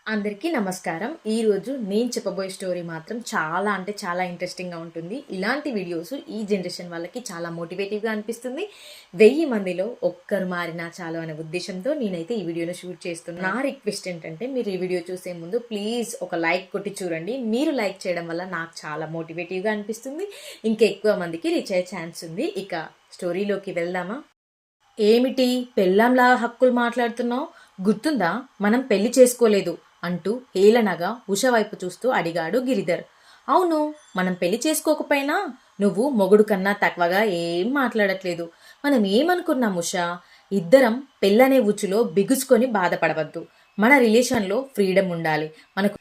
అందరికీ నమస్కారం. ఈరోజు నేను చెప్పబోయే స్టోరీ మాత్రం చాలా అంటే చాలా ఇంట్రెస్టింగ్గా ఉంటుంది. ఇలాంటి వీడియోస్ ఈ జనరేషన్ వాళ్ళకి చాలా మోటివేటివ్గా అనిపిస్తుంది. 1000 మందిలో ఒక్కరు మారినా చాలు అనే ఉద్దేశంతో నేనైతే ఈ వీడియోను షూట్ చేస్తున్నాను. నా రిక్వెస్ట్ ఏంటంటే మీరు ఈ వీడియో చూసే ముందు ప్లీజ్ ఒక లైక్ కొట్టి చూడండి. మీరు లైక్ చేయడం వల్ల నాకు చాలా మోటివేటివ్గా అనిపిస్తుంది. ఇంకా ఎక్కువ మందికి రీచ్ అయ్యే ఛాన్స్ ఉంది. ఇక స్టోరీలోకి వెళ్దామా? ఏమిటి పెళ్ళాంలా హక్కులు మాట్లాడుతున్నావు? గుర్తుందా, మనం పెళ్లి చేసుకోలేదు అంటూ హేళనగా ఉష వైపు చూస్తూ అడిగాడు గిరిధర్. అవును, మనం పెళ్లి చేసుకోకపోయినా నువ్వు మొగుడు కన్నా తక్కువగా ఏం మాట్లాడట్లేదు. మనం ఏమనుకున్నాం ఉష? ఇద్దరం పెళ్ళనే ఉచ్చులో బిగుసుకొని బాధపడవద్దు. మన రిలేషన్లో ఫ్రీడమ్ ఉండాలి. మనకు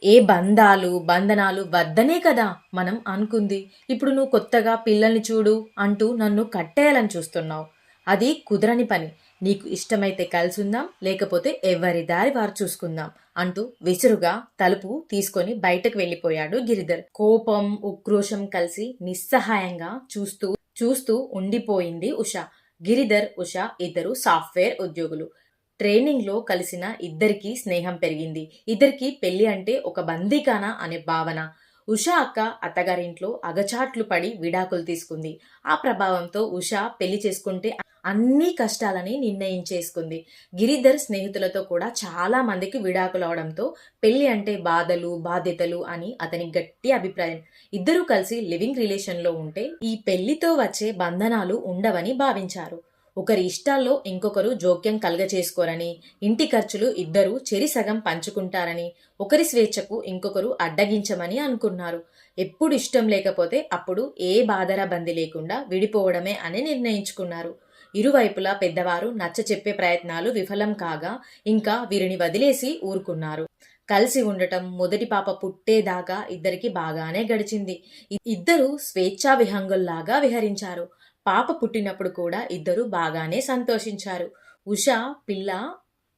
ఏ బంధనాలు వద్దనే కదా మనం అనుకుంది. ఇప్పుడు నువ్వు కొత్తగా పిల్లల్ని చూడు అంటూ నన్ను కట్టేయాలని చూస్తున్నావు. అది కుదరని పని. నీకు ఇష్టమైతే కలిసుందాం, లేకపోతే ఎవరి దారి వారు చూసుకుందాం అంటూ విసురుగా తలుపు తీసుకొని బయటకు వెళ్ళిపోయాడు గిరిధర్. కోపం ఉక్రోషం కలిసి నిస్సహాయంగా చూస్తూ చూస్తూ ఉండిపోయింది ఉష. గిరిధర్, ఉష ఇద్దరు సాఫ్ట్వేర్ ఉద్యోగులు. ట్రైనింగ్ లో కలిసిన ఇద్దరికి స్నేహం పెరిగింది. ఇద్దరికి పెళ్లి అంటే ఒక బందీకానా అనే భావన. ఉషా అక్క అత్తగారింట్లో అగచాట్లు పడి విడాకులు తీసుకుంది. ఆ ప్రభావంతో ఉషా పెళ్లి చేసుకుంటే అన్ని కష్టాలని నిర్ణయించేసుకుంది. గిరిధర్ స్నేహితులతో కూడా చాలా మందికి విడాకులు అవడంతో పెళ్లి అంటే బాధలు బాధ్యతలు అని అతని గట్టి అభిప్రాయం. ఇద్దరూ కలిసి లివింగ్ రిలేషన్ లో ఉంటే ఈ పెళ్లితో వచ్చే బంధనాలు ఉండవని భావించారు. ఒకరి ఇష్టాల్లో ఇంకొకరు జోక్యం కలగచేసుకోరని, ఇంటి ఖర్చులు ఇద్దరు చెరిసగం పంచుకుంటారని, ఒకరి స్వేచ్ఛకు ఇంకొకరు అడ్డగించమని అనుకున్నారు. ఎప్పుడు ఇష్టం లేకపోతే అప్పుడు ఏ బాధరా బంది లేకుండా విడిపోవడమే అని నిర్ణయించుకున్నారు. ఇరువైపులా పెద్దవారు నచ్చ చెప్పే ప్రయత్నాలు విఫలం కాగా ఇంకా వీరిని వదిలేసి ఊరుకున్నారు. కలిసి ఉండటం మొదటి పాప పుట్టేదాకా ఇద్దరికి బాగానే గడిచింది. ఇద్దరు స్వేచ్ఛా విహంగుల్లాగా విహరించారు. పాప పుట్టినప్పుడు కూడా ఇద్దరు బాగానే సంతోషించారు. ఉష పిల్ల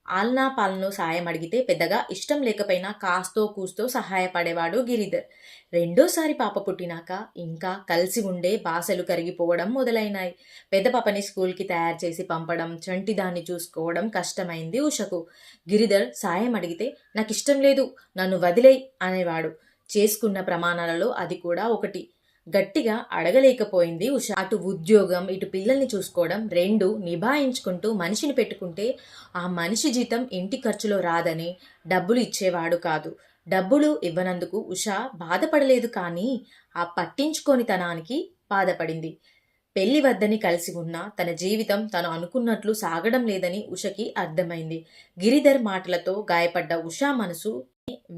ఆల్నా పాలనో సాయం అడిగితే పెద్దగా ఇష్టం లేకపోయినా కాస్తో కూస్తో సహాయపడేవాడు గిరిధర్. రెండోసారి పాప పుట్టినాక ఇంకా కలిసి ఉండే బాసలు కరిగిపోవడం మొదలైనాయి. పెద్ద పాపని స్కూల్కి తయారు చేసి పంపడం, చంటి దాన్ని చూసుకోవడం కష్టమైంది ఉషకు. గిరిధర్ సాయం అడిగితే నాకు ఇష్టం లేదు, నన్ను వదిలేయ్ అనేవాడు. చేసుకున్న ప్రమాణాలలో అది కూడా ఒకటి. గట్టిగా అడగలేకపోయింది ఉష. అటు ఉద్యోగం, ఇటు పిల్లల్ని చూసుకోవడం రెండు నిభాయించుకుంటూ మనిషిని పెట్టుకుంటే ఆ మనిషి జీతం ఇంటి ఖర్చులో రాదని డబ్బులు ఇచ్చేవాడు కాదు. డబ్బులు ఇవ్వనందుకు ఉష బాధపడలేదు, కానీ ఆ పట్టించుకోనితనానికి బాధపడింది. పెళ్లి వద్దని కలిసి ఉన్న తన జీవితం తను అనుకున్నట్లు సాగడం లేదని ఉషకి అర్థమైంది. గిరిధర్ మాటలతో గాయపడ్డ ఉషా మనసు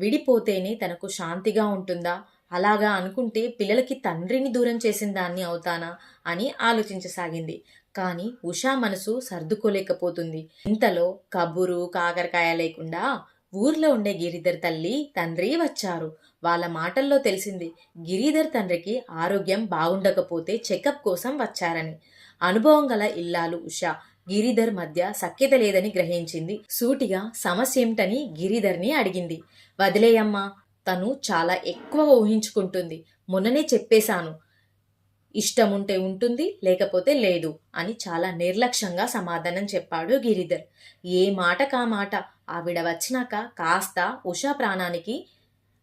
విడిపోతేనే తనకు శాంతిగా ఉంటుందా, అలాగా అనుకుంటే పిల్లలకి తండ్రిని దూరం చేసిన దాన్ని అవుతానా అని ఆలోచించసాగింది. కానీ ఉషా మనసు సర్దుకోలేకపోతుంది. ఇంతలో కబురు కాకరకాయ లేకుండా ఊర్లో ఉండే గిరిధర్ తల్లి తండ్రి వచ్చారు. వాళ్ళ మాటల్లో తెలిసింది గిరిధర్ తండ్రికి ఆరోగ్యం బాగుండకపోతే చెకప్ కోసం వచ్చారని. అనుభవం గల ఇల్లాలు ఉష గిరిధర్ మధ్య సఖ్యత లేదని గ్రహించింది. సూటిగా సమస్య ఏమిటని గిరిధర్ని అడిగింది. వదిలేయమ్మా, తను చాలా ఎక్కువ ఊహించుకుంటుంది. మొన్ననే చెప్పేశాను, ఇష్టం ఉంటే ఉంటుంది, లేకపోతే లేదు అని చాలా నిర్లక్ష్యంగా సమాధానం చెప్పాడు గిరిధర్. ఏ మాట కా మాట. ఆవిడ వచ్చినాక కాస్త ఉషా ప్రాణానికి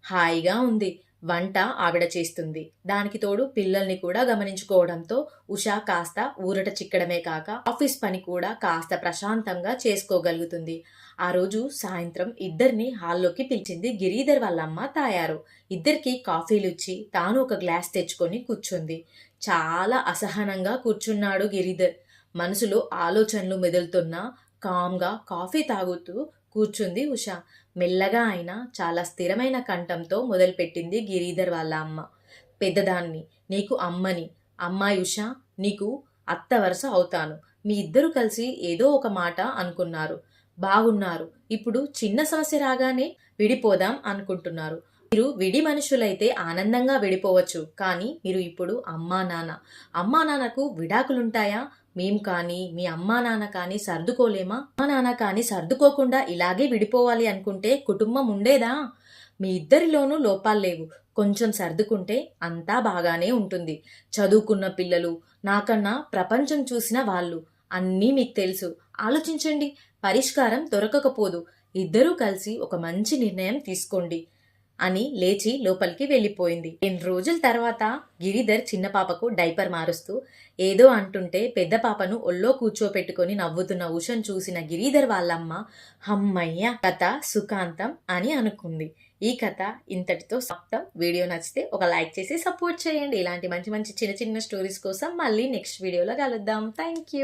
హాయిగా ఉంది. వంట ఆవిడ చేస్తుంది. దానికి తోడు పిల్లల్ని కూడా గమనించుకోవడంతో ఉషా కాస్త ఊరట చిక్కడమే కాక ఆఫీస్ పని కూడా కాస్త ప్రశాంతంగా చేసుకోగలుగుతుంది. ఆ రోజు సాయంత్రం ఇద్దరిని హాల్లోకి పిలిచింది గిరిధర్ వాళ్ళమ్మ తాయారు. ఇద్దరికి కాఫీలుచ్చి తాను ఒక గ్లాస్ తెచ్చుకొని కూర్చుంది. చాలా అసహనంగా కూర్చున్నాడు గిరిధర్. మనసులో ఆలోచనలు మెదులుతున్నా కామ్గా కాఫీ తాగుతూ కూర్చుంది ఉష. మెల్లగా అయినా చాలా స్థిరమైన కంఠంతో మొదలుపెట్టింది గిరిధర్ వాళ్ళ అమ్మ. పెద్దదాన్ని, నీకు అమ్మని. అమ్మాయి ఉష, నీకు అత్త వరుస అవుతాను. మీ ఇద్దరు కలిసి ఏదో ఒక మాట అనుకున్నారు, బాగున్నారు. ఇప్పుడు చిన్న సమస్య రాగానే విడిపోదాం అనుకుంటున్నారు. మీరు విడి మనుషులైతే ఆనందంగా విడిపోవచ్చు, కానీ మీరు ఇప్పుడు అమ్మా నాన్నకు విడాకులుంటాయా? మేం కానీ మీ అమ్మా నాన్న కానీ సర్దుకోలేమా? అమ్మా నాన్న కానీ సర్దుకోకుండా ఇలాగే విడిపోవాలి అనుకుంటే కుటుంబం ఉండేదా? మీ ఇద్దరిలోనూ లోపాలు లేవు. కొంచెం సర్దుకుంటే అంతా బాగానే ఉంటుంది. చదువుకున్న పిల్లలు, నాకన్నా ప్రపంచం చూసిన వాళ్ళు, అన్నీ మీకు తెలుసు. ఆలోచించండి, పరిష్కారం దొరకకపోదు. ఇద్దరూ కలిసి ఒక మంచి నిర్ణయం తీసుకోండి అని లేచి లోపలికి వెళ్ళిపోయింది. 2 రోజుల తర్వాత గిరిధర్ చిన్న పాపకు డైపర్ మారుస్తూ ఏదో అంటుంటే పెద్ద పాపను ఒళ్ళో కూర్చోపెట్టుకొని నవ్వుతున్న ఉషను చూసిన గిరిధర్ వాళ్ళమ్మ హమ్మయ్య కథ సుఖాంతం అని అనుకుంది. ఈ కథ ఇంతటితో సమాప్తం. వీడియో నచ్చితే ఒక లైక్ చేసి సపోర్ట్ చేయండి. ఇలాంటి మంచి మంచి చిన్న చిన్న స్టోరీస్ కోసం మళ్ళీ నెక్స్ట్ వీడియోలో కలుద్దాం. Thank you.